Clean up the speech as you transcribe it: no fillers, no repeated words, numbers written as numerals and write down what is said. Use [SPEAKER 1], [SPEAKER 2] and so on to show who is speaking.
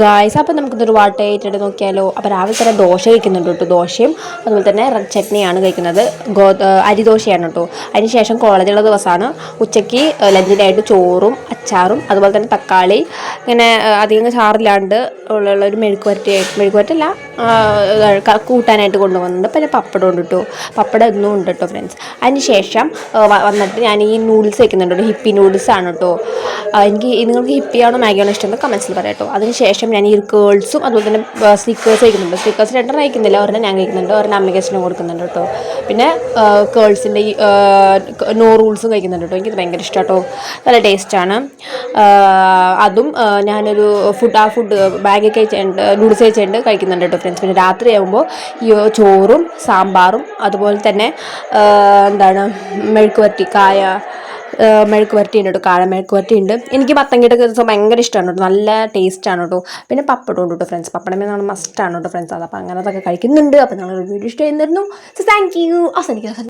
[SPEAKER 1] Guys, അപ്പം നമുക്കിതൊരു വാട്ടയായിട്ട് നോക്കിയാലോ. അപ്പോൾ രാവിലെ തന്നെ ദോശ കഴിക്കുന്നുണ്ട് കേട്ടോ. ദോശയും അതുപോലെ തന്നെ റെഡ് ചട്നിയാണ് കഴിക്കുന്നത്. അരിദോശയാണ് കേട്ടോ. അതിന് ശേഷം കോളേജുള്ള ദിവസമാണ്. ഉച്ചയ്ക്ക് ലഞ്ചിനായിട്ട് ചോറും അച്ചാറും അതുപോലെ തന്നെ തക്കാളി ഇങ്ങനെ അധികം ചാറില്ലാണ്ട് ഉള്ള ഒരു മെഴുക്കുവരട്ടല്ല കൂട്ടാനായിട്ട് കൊണ്ടുപോകുന്നുണ്ട്. പിന്നെ പപ്പടം ഉണ്ട് കേട്ടോ. പപ്പടം എന്നും ഉണ്ട് കേട്ടോ ഫ്രണ്ട്സ്. അതിന് ശേഷം വന്നിട്ട് ഞാൻ ഈ നൂഡിൽസ് വയ്ക്കുന്നുണ്ട് കേട്ടോ. ഹിപ്പി നൂഡിൽസാണ് കേട്ടോ. നിങ്ങൾക്ക് ഹിപ്പിയാണോ മാഗിയാണോ ഇഷ്ടം എന്ന് കമൻസിൽ പറയാം കേട്ടോ. അതിന് ശേഷം ഞാൻ ഈ കേൾസും അതുപോലെ തന്നെ സ്നിക്കേഴ്സ് കഴിക്കുന്നുണ്ട്. സ്നിക്കേഴ്സ് രണ്ടെണ്ണം കഴിക്കുന്നില്ല, ഒരെണ്ണം ഞാൻ കഴിക്കുന്നുണ്ട്, ഒരെണ്ണം അമ്മയ്ക്ക് അച്ഛനും കൊടുക്കുന്നുണ്ട് കേട്ടോ. പിന്നെ കേൾസിൻ്റെ ഈ നോ റൂൾസും കഴിക്കുന്നുണ്ട് കേട്ടോ. എനിക്കത് ഭയങ്കര ഇഷ്ടം കേട്ടോ. നല്ല ടേസ്റ്റാണ്. അതും ഞാനൊരു ഫുഡ് ബാഗൊക്കെ കഴിച്ചിട്ടുണ്ട്, നൂഡിൽസ് കഴിച്ചിട്ടുണ്ട് കഴിക്കുന്നുണ്ട് കേട്ടോ ഫ്രണ്ട്സ്. പിന്നെ രാത്രിയാകുമ്പോൾ ഈ ചോറും സാമ്പാറും അതുപോലെ തന്നെ മെഴുക്ക് വരട്ടി ഉണ്ട് കേട്ടോ. മെഴുക്ക് വരട്ടി ഉണ്ട്. എനിക്ക് മത്തങ്ങയുടെ ദിവസം ഭയങ്കര ഇഷ്ടമാണ് കേട്ടോ. നല്ല ടേസ്റ്റാണ് കേട്ടോ. പിന്നെ പപ്പടം ഉണ്ട് കേട്ടോ ഫ്രണ്ട്സ്. പപ്പടം നമ്മൾ മസ്റ്റാണ് കേട്ടോ ഫ്രണ്ട്സ്. അത് അപ്പോൾ അങ്ങനത്തൊക്കെ കഴിക്കുന്നുണ്ട്. അപ്പോൾ ഞങ്ങൾ വീഡിയോ ഇഷ്ടം ചെയ്യുന്നു. So thank you. അവസാനിക്കുക.